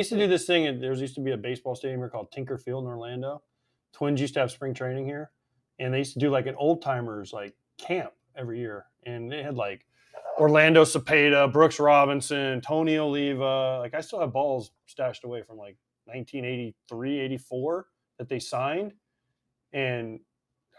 used to do this thing, and there used to be a baseball stadium here called Tinker Field in Orlando. Twins used to have spring training here, and they used to do like an old timers like camp every year, and they had like Orlando Cepeda, Brooks Robinson, Tony Oliva. Like I still have balls stashed away from like 1983, 84 that they signed, and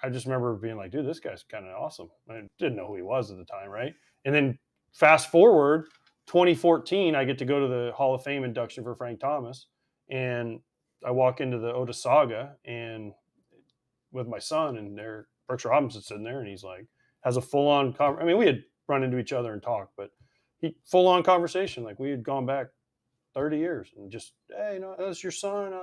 I just remember being like, dude, this guy's kind of awesome. I didn't know who he was at the time, right? And then fast forward 2014, I get to go to the Hall of Fame induction for Frank Thomas, and I walk into the Otis Saga and with my son, and there Brooks Robinson's sitting there, and he's like has a full on. I mean, we had run into each other and talked, but he full on conversation like we had gone back 30 years, and just hey, that's your son,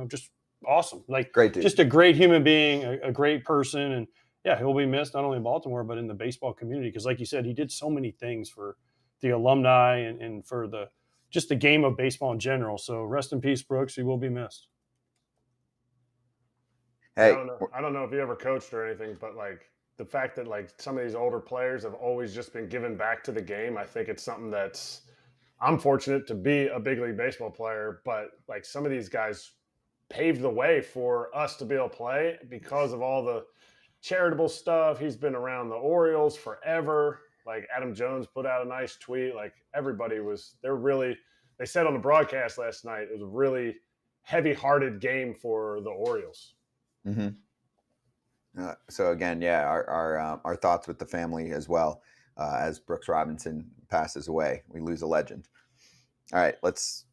just awesome. Like Great dude. just a great human being, a great person, and yeah, he'll be missed not only in Baltimore but in the baseball community because, like you said, he did so many things for the alumni and for just the game of baseball in general. So rest in peace, Brooks. He will be missed. Hey, I don't know if you ever coached or anything, but like the fact that like some of these older players have always just been given back to the game, I think it's something that's I'm fortunate to be a big league baseball player, but like some of these guys paved the way for us to be able to play because of all the charitable stuff. He's been around the Orioles forever. Like Adam Jones put out a nice tweet. Like everybody they said on the broadcast last night, it was a really heavy-hearted game for the Orioles. Mm-hmm. So again, yeah, our thoughts with the family as well. As Brooks Robinson passes away, we lose a legend. All right, let's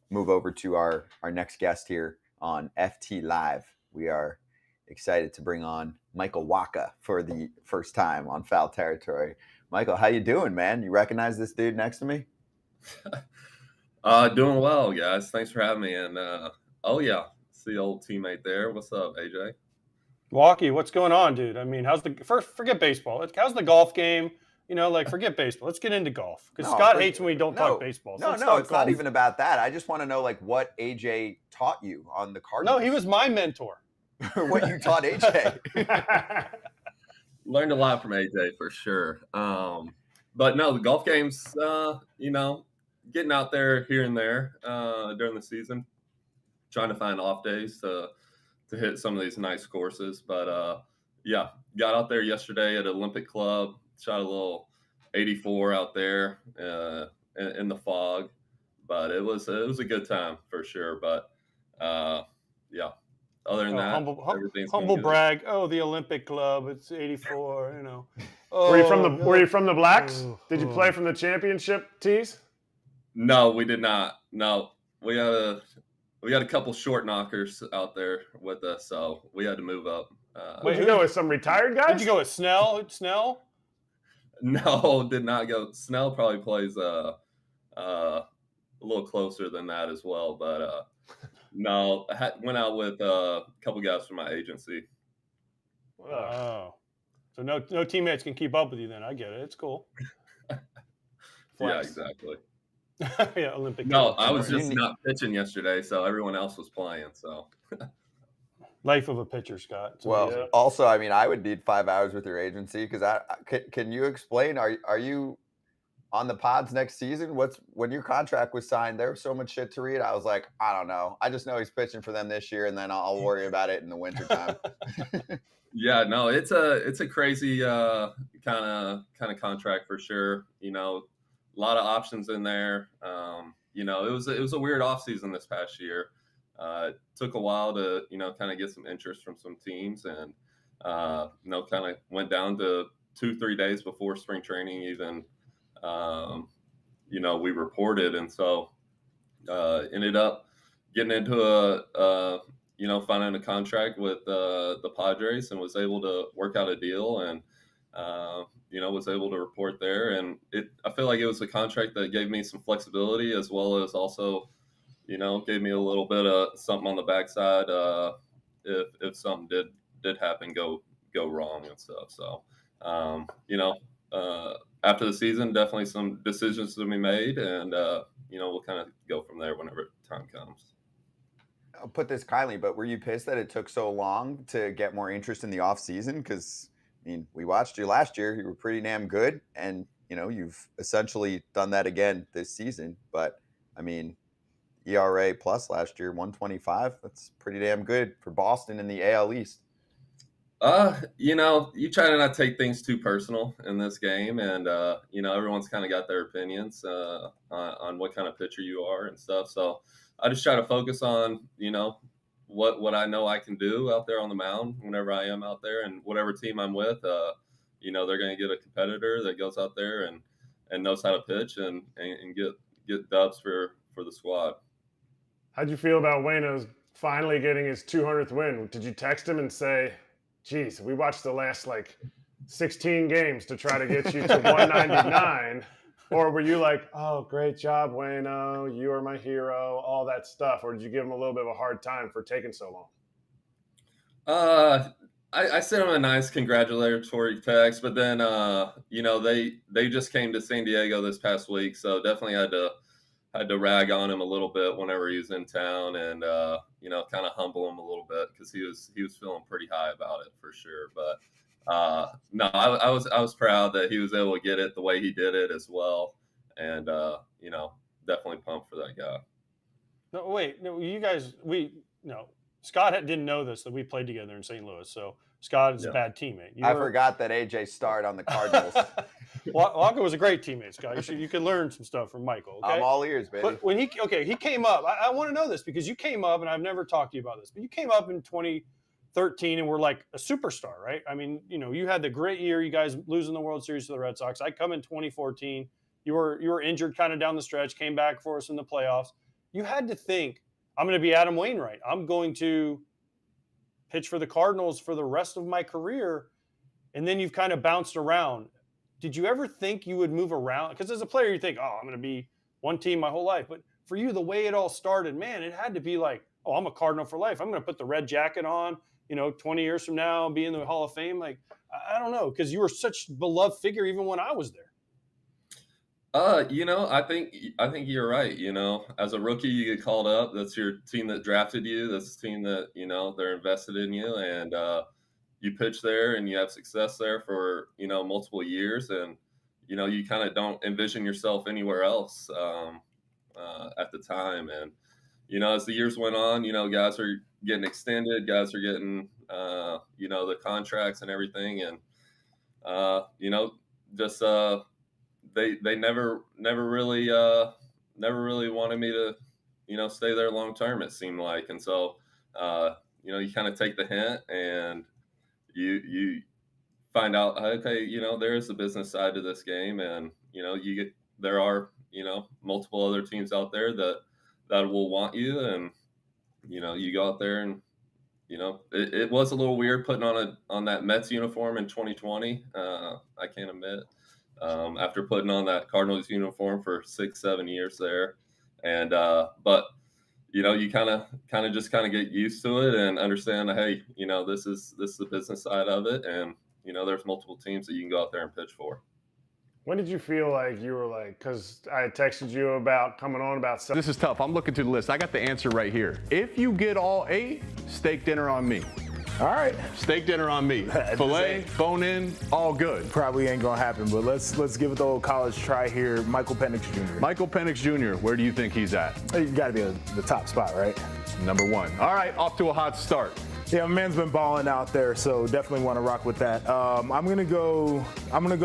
move over to our next guest here on FT Live. We are excited to bring on Michael Waka for the first time on Foul Territory. Michael, how you doing, man? You recognize this dude next to me? Doing well, guys. Thanks for having me. And oh yeah, it's the old teammate there. What's up, AJ? Walkie, what's going on, dude? I mean, forget baseball. How's the golf game? Forget baseball. Let's get into golf because Scott hates when we don't talk baseball. So no, it's not even about that. I just want to know like what AJ taught you on the Cardinals. No, he was my mentor. What you taught AJ. Learned a lot from AJ for sure. But no, the golf games, getting out there here and there during the season, trying to find off days to hit some of these nice courses. But yeah, got out there yesterday at Olympic Club, shot a little 84 out there in the fog. But it was a good time for sure. But yeah. Other than that, humble brag. Oh, the Olympic Club. It's 84. Oh, were you from the Blacks? Did you play from the championship tees? No, we did not. No, we had a couple short knockers out there with us, so we had to move up. Did you go with some retired guys? Did you go with Snell? No, did not go. Snell probably plays a little closer than that as well, but. No, I went out with a couple guys from my agency. Wow. So no teammates can keep up with you then. I get it. It's cool. Yeah, exactly. Yeah, Olympic. No, I was just not pitching yesterday, so everyone else was playing. So life of a pitcher, Scott. Well, also, I mean, I would need 5 hours with your agency because can you explain? Are you on the pods next season? When your contract was signed, there was so much shit to read. I was like, I don't know. I just know he's pitching for them this year, and then I'll worry about it in the wintertime. Yeah, no, it's a crazy kind of contract for sure. A lot of options in there. It was a weird offseason this past year. It took a while to kind of get some interest from some teams, and kind of went down to 2-3 days before spring training even. We reported, and so ended up getting into finding a contract with the Padres, and was able to work out a deal, and was able to report there. And I feel like it was a contract that gave me some flexibility, as well as also gave me a little bit of something on the backside if something did happen go wrong and stuff. So after the season, definitely some decisions to be made, and we'll kind of go from there whenever time comes. I'll put this kindly, but were you pissed that it took so long to get more interest in the off season? Because I mean, we watched you last year; you were pretty damn good, and you've essentially done that again this season. But I mean, ERA plus last year, 125. That's pretty damn good for Boston in the AL East. You try to not take things too personal in this game, and everyone's kind of got their opinions on what kind of pitcher you are and stuff. So I just try to focus on what I know I can do out there on the mound whenever I am out there, and whatever team I'm with. They're going to get a competitor that goes out there and knows how to pitch and get dubs for the squad. How'd you feel about Waino's finally getting his 200th win? Did you text him and say, geez, we watched the last 16 games to try to get you to 199? Or were you like, oh, great job, Waino, you are my hero, all that stuff? Or did you give him a little bit of a hard time for taking so long? I sent him a nice congratulatory text, but then they just came to San Diego this past week, so definitely had to rag on him a little bit whenever he was in town, and kind of humble him a little bit because he was feeling pretty high about it for sure. But no, I was proud that he was able to get it the way he did it as well, and definitely pumped for that guy. No, wait, no, you guys, Scott didn't know this, that we played together in St. Louis. So Scott is a bad teammate. I forgot that AJ starred on the Cardinals. Walker was a great teammate, Scott. You can learn some stuff from Michael. Okay? I'm all ears, baby. But when he came up, I want to know this because you came up, and I've never talked to you about this, but you came up in 2013 and were like a superstar, right? I mean, you had the great year, you guys losing the World Series to the Red Sox. I come in 2014. You were injured kind of down the stretch, came back for us in the playoffs. You had to think, I'm going to be Adam Wainwright. I'm going to pitch for the Cardinals for the rest of my career. And then you've kind of bounced around. Did you ever think you would move around? Because as a player, you think, oh, I'm going to be one team my whole life. But for you, the way it all started, man, it had to be like, oh, I'm a Cardinal for life. I'm going to put the red jacket on, 20 years from now, be in the Hall of Fame. Like, I don't know, because you were such a beloved figure even when I was there. I think you're right. As a rookie, you get called up. That's your team that drafted you. That's the team that, they're invested in you, and you pitch there and you have success there for, multiple years. And, you kind of don't envision yourself anywhere else at the time. And, as the years went on, guys are getting extended, guys are getting, the contracts and everything. And, they never really wanted me to, stay there long term, it seemed like. And so, you kind of take the hint and you find out, okay, there is a business side to this game. And, there are, multiple other teams out there that will want you. And, you go out there and, it was a little weird putting on that Mets uniform in 2020. I can't admit. After putting on that Cardinals uniform for 6-7 years there. And, but, you kind of just get used to it and understand, hey, this is the business side of it. And, there's multiple teams that you can go out there and pitch for. When did you feel like you were because I had texted you about coming on about stuff. This is tough. I'm looking through the list. I got the answer right here. If you get all 8, steak dinner on me. All right. Steak dinner on me. Filet, bone in, all good. Probably ain't going to happen, but let's give it the old college try here. Michael Penix Jr. Michael Penix Jr., where do you think he's at? You got to be the top spot, right? Number 1. All right, off to a hot start. Yeah, my man's been balling out there, so definitely want to rock with that. I'm gonna go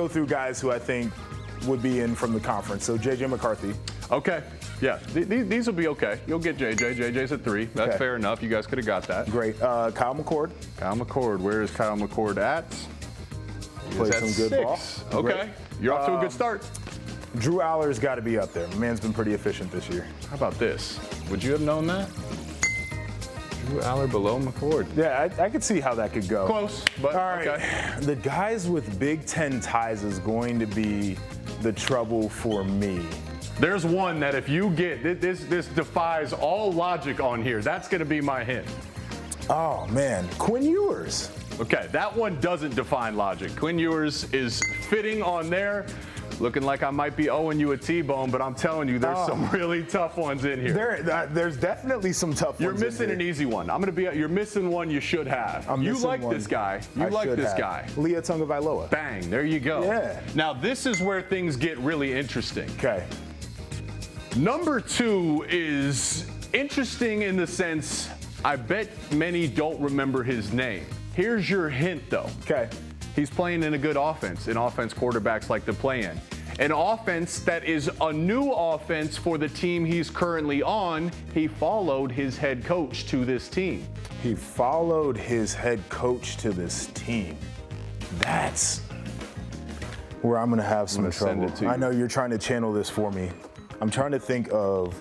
through guys who I think would be in from the conference. So JJ McCarthy. Okay. Yeah, these will be okay. You'll get JJ. JJ's at 3. That's fair enough. You guys could have got that. Great. Kyle McCord. Kyle McCord. Where is Kyle McCord at? Played some good 6. ball. Okay. Great. You're off to a good start. Drew Aller's got to be up there. My man's been pretty efficient this year. How about this? Would you have known that? Drew Aller below McCord. Yeah, I could see how that could go. Close, but all right. Okay. The guys with Big Ten ties is going to be the trouble for me. There's one that if you get, this defies all logic on here. That's going to be my hint. Oh, man. Quinn Ewers. Okay, that one doesn't define logic. Quinn Ewers is fitting on there. Looking like I might be owing you a T-bone, but I'm telling you, there's some really tough ones in here. There's definitely some tough You're ones. You're missing an easy one. You're missing one you should have. You like this guy. You like this guy. Leah Tungavailoa. Bang, there you go. Yeah. Now, this is where things get really interesting. Okay. Number 2 is interesting in the sense, I bet many don't remember his name. Here's your hint, though. Okay. He's playing in a good offense, an offense quarterbacks like to play in. An offense that is a new offense for the team he's currently on. He followed his head coach to this team. He followed his head coach to this team. That's where I'm going to have some send trouble. it to you. I know you're trying to channel this for me. I'm trying to think of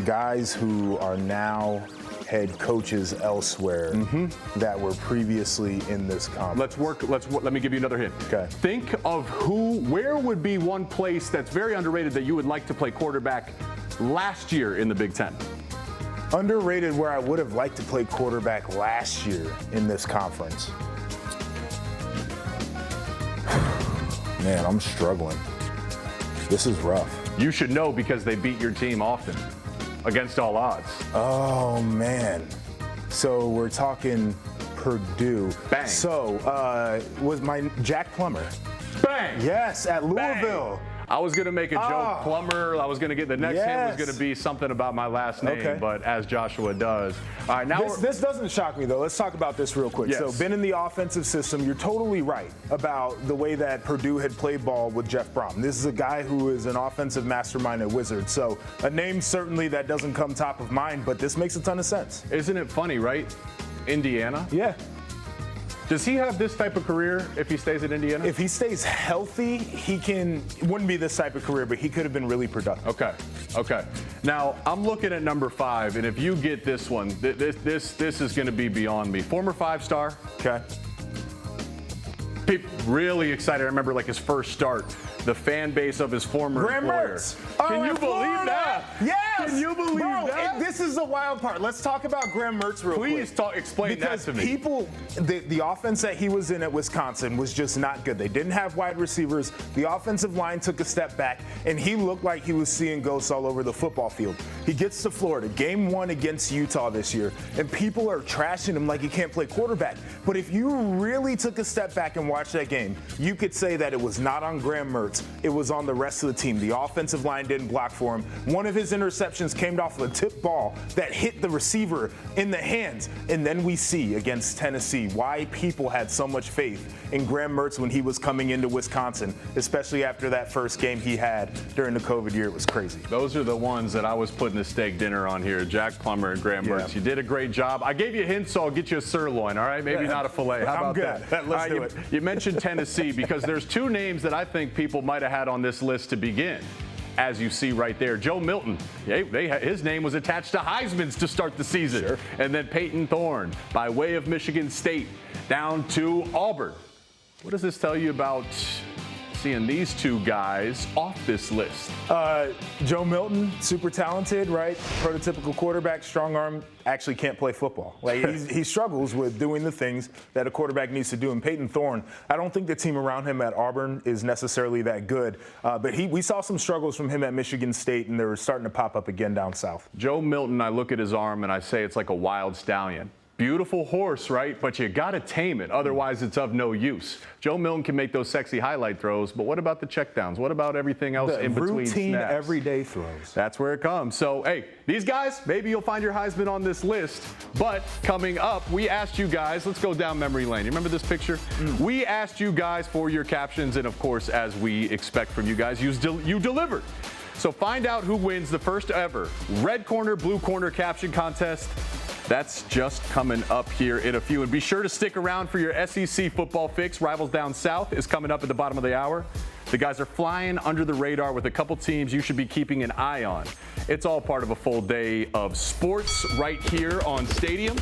guys who are now head coaches elsewhere that were previously in this conference. Let me give you another hint. Okay. Think of where would be one place that's very underrated that you would like to play quarterback last year in the Big Ten? Underrated where I would have liked to play quarterback last year in this conference. Man, I'm struggling. This is rough. You should know because they beat your team often, against all odds. Oh, man. So we're talking Purdue. Bang. So was my Jack Plummer. Bang! Yes, at Louisville. I was going to make a joke, Oh. Plumber. I was going to get the next hint was going to be something about my last name, Okay. but as Joshua does. All right, now This doesn't shock me, though. Let's talk about this real quick. Yes. So, been in the offensive system, you're totally right about the way that Purdue had played ball with Jeff Brom. This is a guy who is an offensive mastermind at Wizards. So, a name certainly that doesn't come top of mind, but this makes a ton of sense. isn't it funny, right? Indiana. Yeah. Does he have this type of career if he stays at Indiana? If he stays healthy, it wouldn't be this type of career, but he could have been really productive. Okay. Now, I'm looking at number 5, and if you get this one, this is going to be beyond me. Former 5-star. Okay. People really excited. I remember like his first start. The fan base of his former Graham employer. Mertz. Can Oh, you in believe Florida. that? Yes. Can you believe Bro, that? This is the wild part. Let's talk about Graham Mertz real quick. Please explain because that to me. people, the offense that he was in at Wisconsin was just not good. They didn't have wide receivers. The offensive line took a step back, and he looked like he was seeing ghosts all over the football field. He gets to Florida, game 1 against Utah this year, and people are trashing him like he can't play quarterback. But if you really took a step back and watched that game, you could say that it was not on Graham Mertz. It was on the rest of the team. The offensive line didn't block for him. One of his interceptions came off of a tip ball that hit the receiver in the hands. And then we see against Tennessee why people had so much faith in Graham Mertz when he was coming into Wisconsin, especially after that first game he had during the COVID year. It was crazy. Those are the ones that I was putting a steak dinner on here. Jack Plummer and Graham Mertz. You did a great job. I gave you hints, so I'll get you a sirloin, all right? Maybe not a filet. How I'm about good. that? Let's All do right, it. You mentioned Tennessee because there's 2 names that I think people might have had on this list to begin. As you see right there, Joe Milton, his name was attached to Heisman's to start the season. Sure. And then Peyton Thorne, by way of Michigan State, down to Auburn. What does this tell you about seeing these 2 guys off this list? Joe Milton, super talented, right? Prototypical quarterback, strong arm, actually can't play football. Like he struggles with doing the things that a quarterback needs to do. And Peyton Thorne, I don't think the team around him at Auburn is necessarily that good. But we saw some struggles from him at Michigan State, and they were starting to pop up again down south. Joe Milton, I look at his arm and I say it's like a wild stallion. Beautiful horse, right? But you got to tame it. Otherwise, it's of no use. Joe Milton can make those sexy highlight throws, but what about the checkdowns? What about everything else in between routine snaps? everyday throws. That's where it comes. So, hey, these guys, maybe you'll find your Heisman on this list. But coming up, we asked you guys, let's go down memory lane. You remember this picture? We asked you guys for your captions, and of course, as we expect from you guys, you delivered. So find out who wins the first ever red corner, blue corner caption contest. That's just coming up here in a few. And be sure to stick around for your SEC football fix. Rivals Down South is coming up at the bottom of the hour. The guys are flying under the radar with a couple teams you should be keeping an eye on. It's all part of a full day of sports right here on Stadium.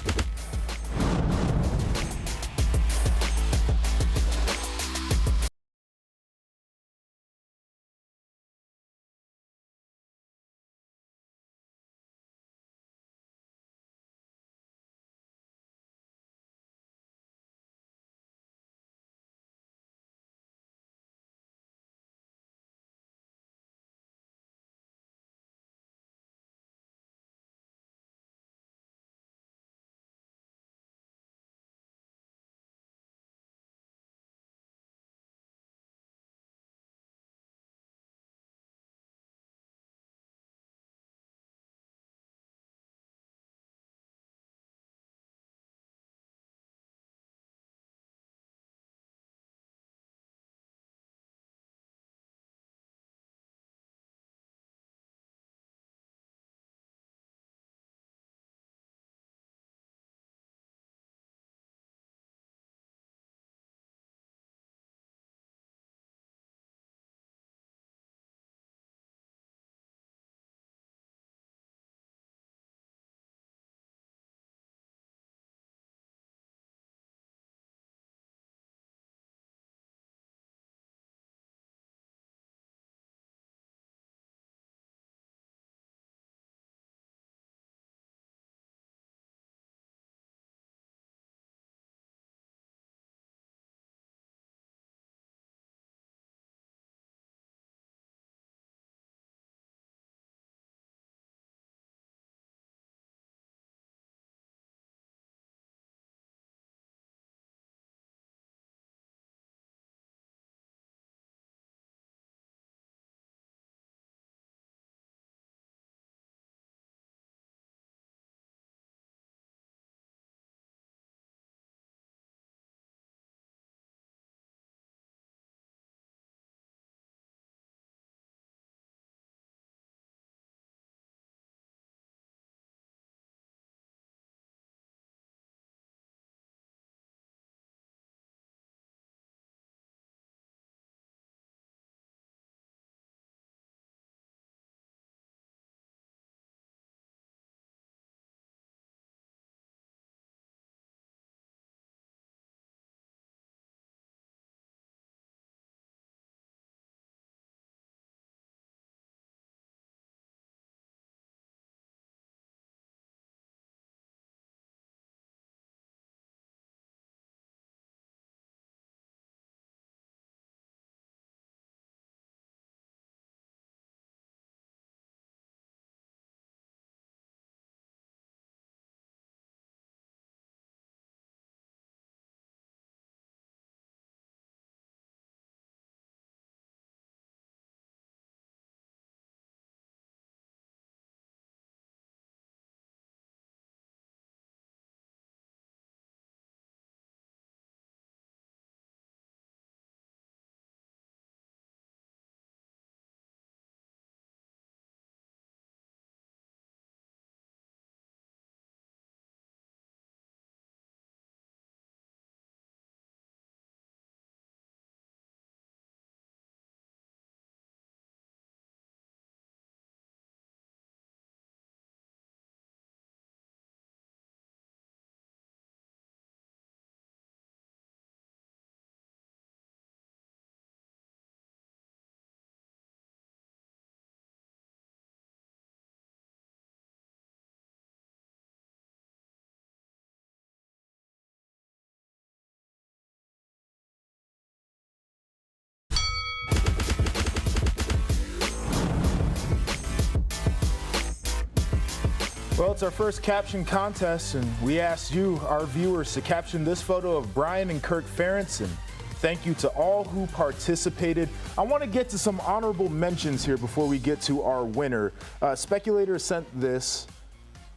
Well, it's our first caption contest, and we asked you, our viewers, to caption this photo of Brian and Kirk Ferentz. And thank you to all who participated. I want to get to some honorable mentions here before we get to our winner. Speculator sent this.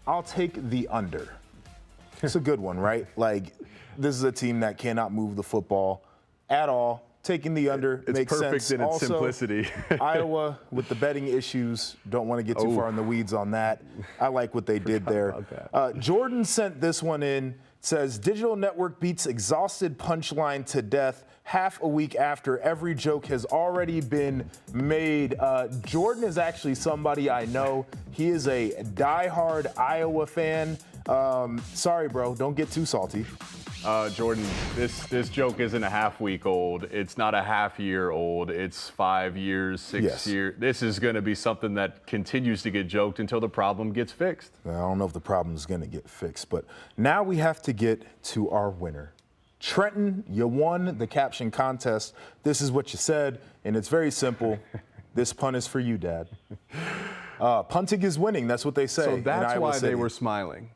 I'll take the under. It's a good one, right? Like, this is a team that cannot move the football at all. Taking the under it's makes perfect sense. in its Also, simplicity. Iowa with the betting issues. Don't want to get too far in the weeds on that. I like what they did there. Jordan sent this one in. Says, Digital Network beats exhausted punchline to death half a week after every joke has already been made. Jordan is actually somebody I know. He is a diehard Iowa fan. Sorry, bro. Don't get too salty. Jordan, this joke isn't a half week old. It's not a half year old. It's 5 years, 6 years. This is going to be something that continues to get joked until the problem gets fixed. I don't know if the problem is going to get fixed, but now we have to get to our winner. Trenton, you won the caption contest. This is what you said, and it's very simple. This pun is for you, Dad. Punting is winning. That's what they say. So that's why City. they were smiling.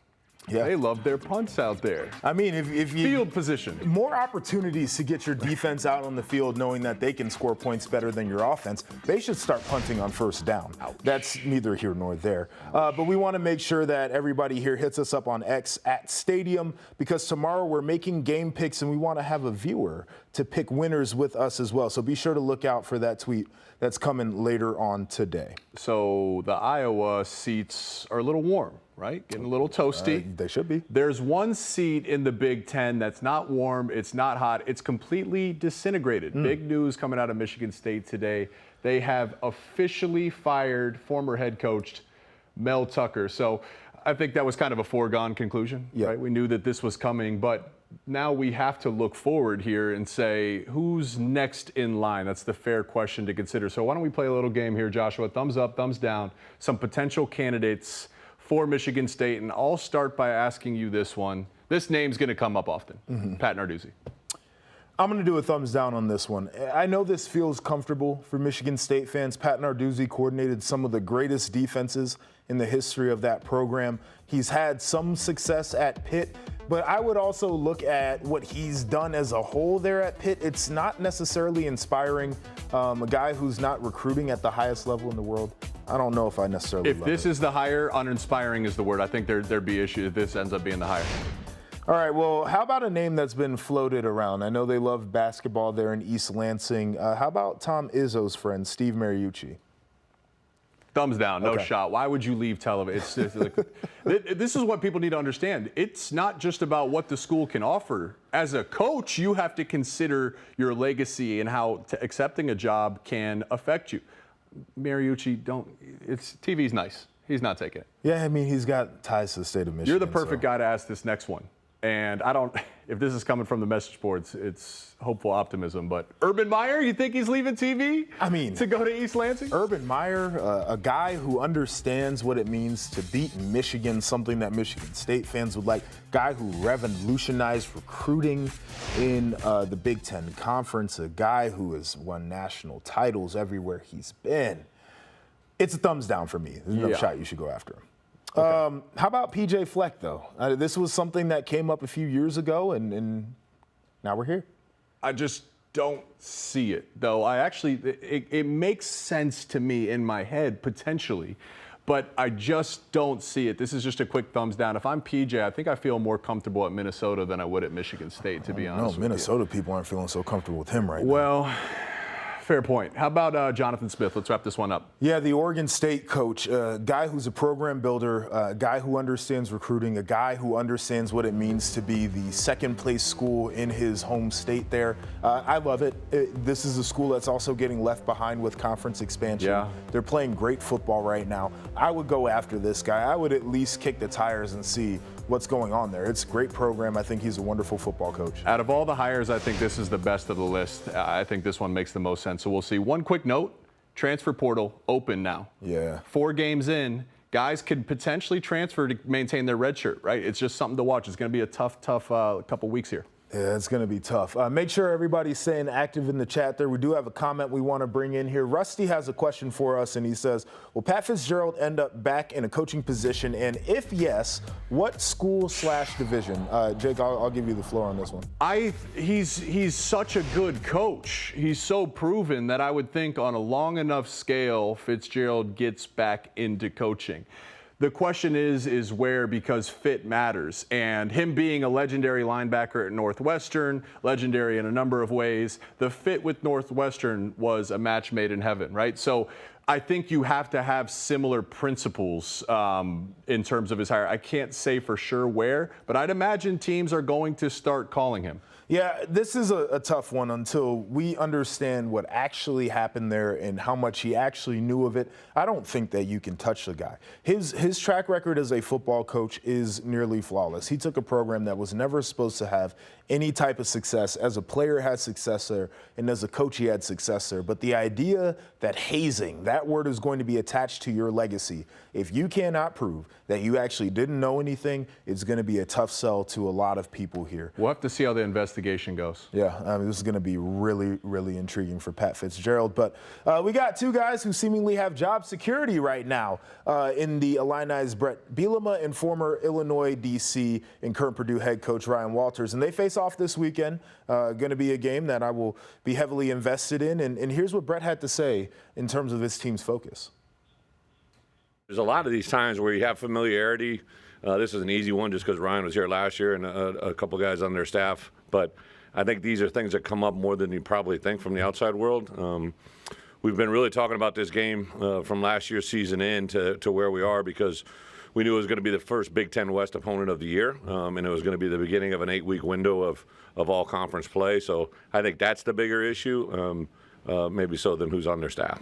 Yeah. They love their punts out there. I mean, if you Field position. more opportunities to get your defense out on the field knowing that they can score points better than your offense, they should start punting on first down. Ouch. That's neither here nor there. But we want to make sure that everybody here hits us up on X at Stadium, because tomorrow we're making game picks and we want to have a viewer to pick winners with us as well. So be sure to look out for that tweet that's coming later on today. So the Iowa seats are a little warm, right? Getting a little toasty. They should be. There's one seat in the Big Ten that's not warm, it's not hot, it's completely disintegrated. Big news coming out of Michigan State today. They have officially fired former head coach Mel Tucker. So I think that was kind of a foregone conclusion, right? We knew that this was coming, but now we have to look forward here and say, who's next in line? That's the fair question to consider. So why don't we play a little game here, Joshua? Thumbs up, thumbs down, some potential candidates for Michigan State. And I'll start by asking you this one. This name's going to come up often. Pat Narduzzi. I'm going to do a thumbs down on this one. I know this feels comfortable for Michigan State fans. Pat Narduzzi coordinated some of the greatest defenses in the history of that program. He's had some success at Pitt, but I would also look at what he's done as a whole there at Pitt. It's not necessarily inspiring. A guy who's not recruiting at the highest level in the world, I don't know if I necessarily If love this it. is the hire, uninspiring is the word. I think there'd be issue if this ends up being the hire. All right, well, how about a name that's been floated around? I know they love basketball there in East Lansing. How about Tom Izzo's friend, Steve Mariucci? Thumbs down, no Okay. shot. Why would you leave television? It's like, this is what people need to understand. It's not just about what the school can offer. As a coach, you have to consider your legacy and how accepting a job can affect you. Mariucci, TV's nice. He's not taking it. Yeah, I mean, he's got ties to the state of Michigan. You're the perfect guy to ask this next one. And if this is coming from the message boards, it's hopeful optimism. But Urban Meyer, you think he's leaving TV? I mean, to go to East Lansing? Urban Meyer, a guy who understands what it means to beat Michigan, something that Michigan State fans would like. Guy who revolutionized recruiting in the Big Ten Conference. A guy who has won national titles everywhere he's been. It's a thumbs down for me. There's no shot you should go after him. Okay. How about PJ Fleck, though? This was something that came up a few years ago, and now we're here. I just don't see it, though. It makes sense to me in my head, potentially, but I just don't see it. This is just a quick thumbs down. If I'm PJ, I think I feel more comfortable at Minnesota than I would at Michigan State, to be honest with you. Minnesota people aren't feeling so comfortable with him right now. Well, fair point. How about Jonathan Smith? Let's wrap this one up. Yeah, the Oregon State coach, a guy who's a program builder, a guy who understands recruiting, a guy who understands what it means to be the second place school in his home state there. I love it. This is a school that's also getting left behind with conference expansion. Yeah. They're playing great football right now. I would go after this guy. I would at least kick the tires and see what's going on there. It's a great program. I think he's a wonderful football coach. Out of all the hires, I think this is the best of the list. I think this one makes the most sense. So we'll see. One quick note, transfer portal open now. Yeah. 4 games in, guys could potentially transfer to maintain their red shirt, right? It's just something to watch. It's going to be a tough couple weeks here. Yeah, it's going to be tough. Make sure everybody's staying active in the chat there. We do have a comment we want to bring in here. Rusty has a question for us, and he says, will Pat Fitzgerald end up back in a coaching position? And if yes, what school/division? Jake, I'll give you the floor on this one. He's such a good coach. He's so proven that I would think on a long enough scale, Fitzgerald gets back into coaching. The question is where, because fit matters. And him being a legendary linebacker at Northwestern, legendary in a number of ways, the fit with Northwestern was a match made in heaven, right? So I think you have to have similar principles in terms of his hire. I can't say for sure where, but I'd imagine teams are going to start calling him. Yeah, this is a tough one until we understand what actually happened there and how much he actually knew of it. I don't think that you can touch the guy. His track record as a football coach is nearly flawless. He took a program that was never supposed to have any type of success. As a player, had success there, and as a coach, he had success there. But the idea that hazing, that word is going to be attached to your legacy, if you cannot prove that you actually didn't know anything, it's going to be a tough sell to a lot of people here. We'll have to see how the investigation goes. Yeah, I mean, this is going to be really, really intriguing for Pat Fitzgerald. But we got two guys who seemingly have job security right now in the Illini's Brett Bielema and former Illinois DC and current Purdue head coach Ryan Walters. And they face off this weekend. Going to be a game that I will be heavily invested in. And here's what Brett had to say in terms of his team's focus. There's a lot of these times where you have familiarity. This is an easy one just because Ryan was here last year and a couple guys on their staff. But I think these are things that come up more than you probably think from the outside world. We've been really talking about this game from last year's season in to where we are because we knew it was going to be the first Big Ten West opponent of the year, and it was going to be the beginning of an 8-week window of all conference play. So I think that's the bigger issue, maybe so than who's on their staff.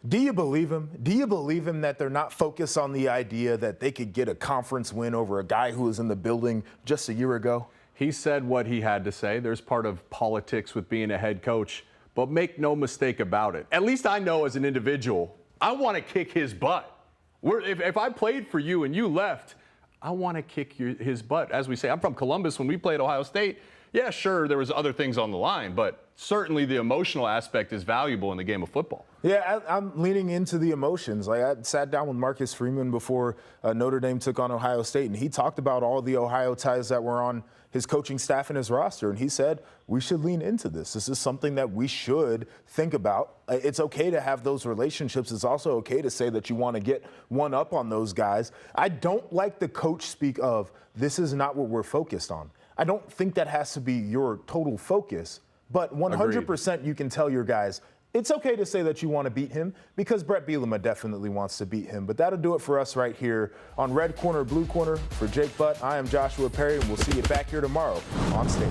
Do you believe him? Do you believe him that they're not focused on the idea that they could get a conference win over a guy who was in the building just a year ago? He said what he had to say. There's part of politics with being a head coach, but make no mistake about it. At least I know as an individual, I want to kick his butt. If I played for you and you left, I want to kick his butt. As we say, I'm from Columbus. When we played Ohio State, yeah, sure, there was other things on the line, but certainly the emotional aspect is valuable in the game of football. Yeah, I'm leaning into the emotions. Like, I sat down with Marcus Freeman before Notre Dame took on Ohio State, and he talked about all the Ohio ties that were on his coaching staff and his roster, and he said we should lean into this. This is something that we should think about. It's okay to have those relationships. It's also okay to say that you want to get one up on those guys. I don't like the coach speak of this is not what we're focused on. I don't think that has to be your total focus, but 100% Agreed. You can tell your guys, it's okay to say that you want to beat him because Brett Bielema definitely wants to beat him. But that'll do it for us right here on Red Corner, Blue Corner. For Jake Butt, I am Joshua Perry, and we'll see you back here tomorrow on stage.